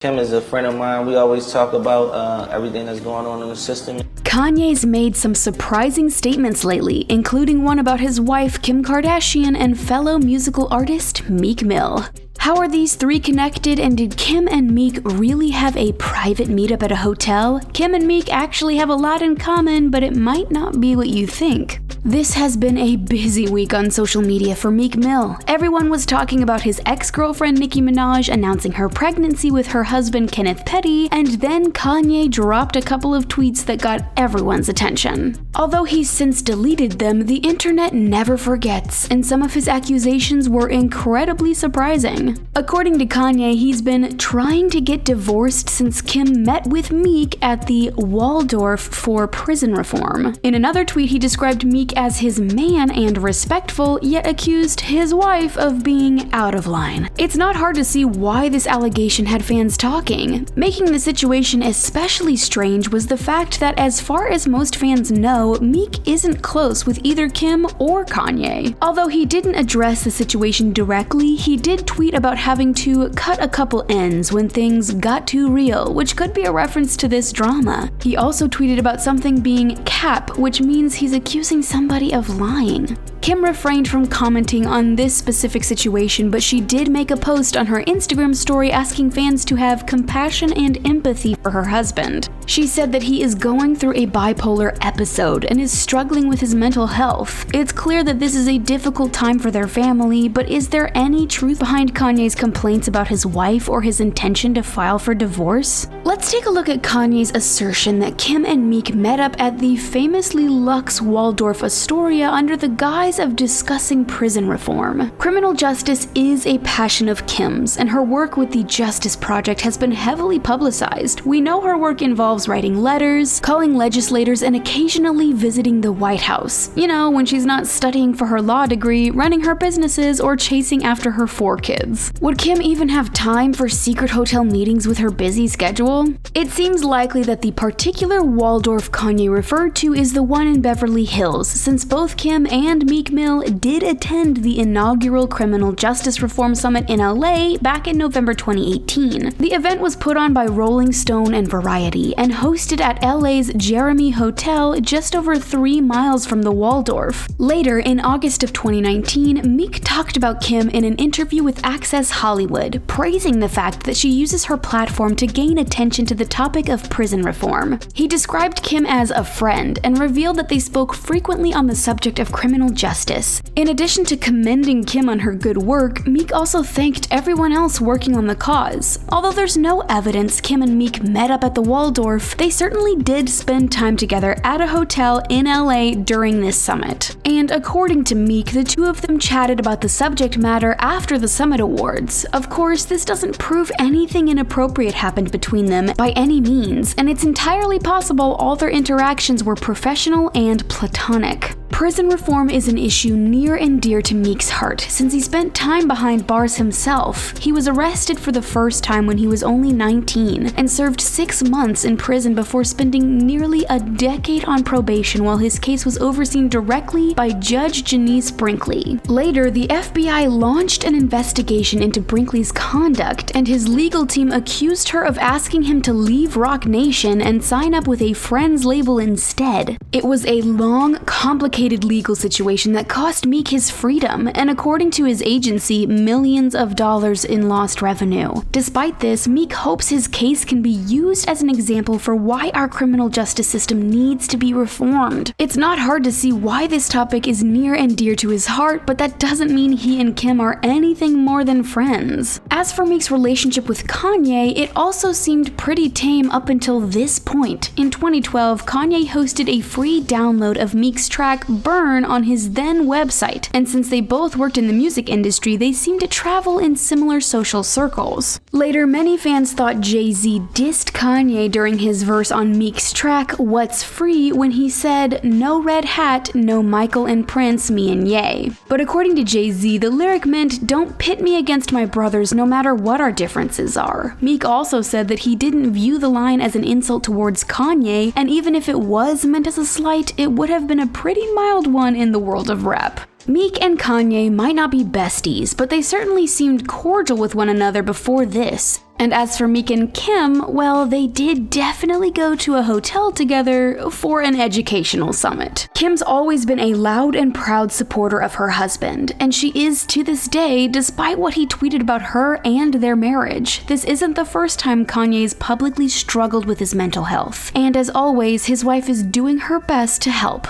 Kim is a friend of mine. We always talk about everything that's going on in the system. Kanye's made some surprising statements lately, including one about his wife Kim Kardashian and fellow musical artist Meek Mill. How are these three connected, and did Kim and Meek really have a private meetup at a hotel? Kim and Meek actually have a lot in common, but it might not be what you think. This has been a busy week on social media for Meek Mill. Everyone was talking about his ex-girlfriend Nicki Minaj announcing her pregnancy with her husband Kenneth Petty, and then Kanye dropped a couple of tweets that got everyone's attention. Although he's since deleted them, the internet never forgets, and some of his accusations were incredibly surprising. According to Kanye, he's been trying to get divorced since Kim met with Meek at the Waldorf for prison reform. In another tweet, he described Meek as his man and respectful, yet accused his wife of being out of line. It's not hard to see why this allegation had fans talking. Making the situation especially strange was the fact that, as far as most fans know, Meek isn't close with either Kim or Kanye. Although he didn't address the situation directly, he did tweet about having to cut a couple ends when things got too real, which could be a reference to this drama. He also tweeted about something being cap, which means he's accusing somebody of lying. Kim refrained from commenting on this specific situation, but she did make a post on her Instagram story asking fans to have compassion and empathy for her husband. She said that he is going through a bipolar episode and is struggling with his mental health. It's clear that this is a difficult time for their family, but is there any truth behind Kanye's complaints about his wife or his intention to file for divorce? Let's take a look at Kanye's assertion that Kim and Meek met up at the famously luxe Waldorf Astoria under the guise of discussing prison reform. Criminal justice is a passion of Kim's, and her work with the Justice Project has been heavily publicized. We know her work involves writing letters, calling legislators, and occasionally visiting the White House. You know, when she's not studying for her law degree, running her businesses, or chasing after her 4 kids. Would Kim even have time for secret hotel meetings with her busy schedule? It seems likely that the particular Waldorf Kanye referred to is the one in Beverly Hills, since both Kim and Meek Mill did attend the inaugural Criminal Justice Reform Summit in LA back in November 2018. The event was put on by Rolling Stone and Variety and hosted at LA's Jeremy Hotel just over 3 miles from the Waldorf. Later, in August of 2019, Meek talked about Kim in an interview with Access Hollywood, praising the fact that she uses her platform to gain attention to the topic of prison reform. He described Kim as a friend and revealed that they spoke frequently on the subject of criminal justice. In addition to commending Kim on her good work, Meek also thanked everyone else working on the cause. Although there's no evidence Kim and Meek met up at the Waldorf, they certainly did spend time together at a hotel in LA during this summit. And according to Meek, the two of them chatted about the subject matter after the summit awards. Of course, this doesn't prove anything inappropriate happened between them by any means, and it's entirely possible all their interactions were professional and platonic. Prison reform is an issue near and dear to Meek's heart, since he spent time behind bars himself. He was arrested for the first time when he was only 19, and served 6 months in prison before spending nearly a decade on probation while his case was overseen directly by Judge Janice Brinkley. Later, the FBI launched an investigation into Brinkley's conduct, and his legal team accused her of asking him to leave Roc Nation and sign up with a Friends label instead. It was a long, complicated legal situation that cost Meek his freedom, and according to his agency, millions of dollars in lost revenue. Despite this, Meek hopes his case can be used as an example for why our criminal justice system needs to be reformed. It's not hard to see why this topic is near and dear to his heart, but that doesn't mean he and Kim are anything more than friends. As for Meek's relationship with Kanye, it also seemed pretty tame up until this point. In 2012, Kanye hosted a free download of Meek's track Burn on his then website, and since they both worked in the music industry, they seemed to travel in similar social circles. Later, many fans thought JayZ dissed Kanye during his verse on Meek's track What's Free when he said, "No red hat, no Michael and Prince, me and Ye." But according to JayZ, the lyric meant, "Don't pit me against my brothers no matter what our differences are." Meek also said that he didn't view the line as an insult towards Kanye, and even if it was meant as a slight, it would have been a pretty mild one in the world of rap. Meek and Kanye might not be besties, but they certainly seemed cordial with one another before this. And as for Meek and Kim, well, they did definitely go to a hotel together for an educational summit. Kim's always been a loud and proud supporter of her husband, and she is to this day, despite what he tweeted about her and their marriage. This isn't the first time Kanye's publicly struggled with his mental health. And as always, his wife is doing her best to help.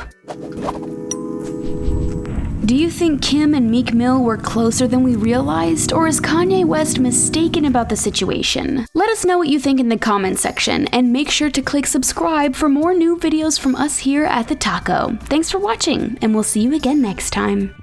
Do you think Kim and Meek Mill were closer than we realized, or is Kanye West mistaken about the situation? Let us know what you think in the comments section, and make sure to click subscribe for more new videos from us here at The Taco. Thanks for watching, and we'll see you again next time.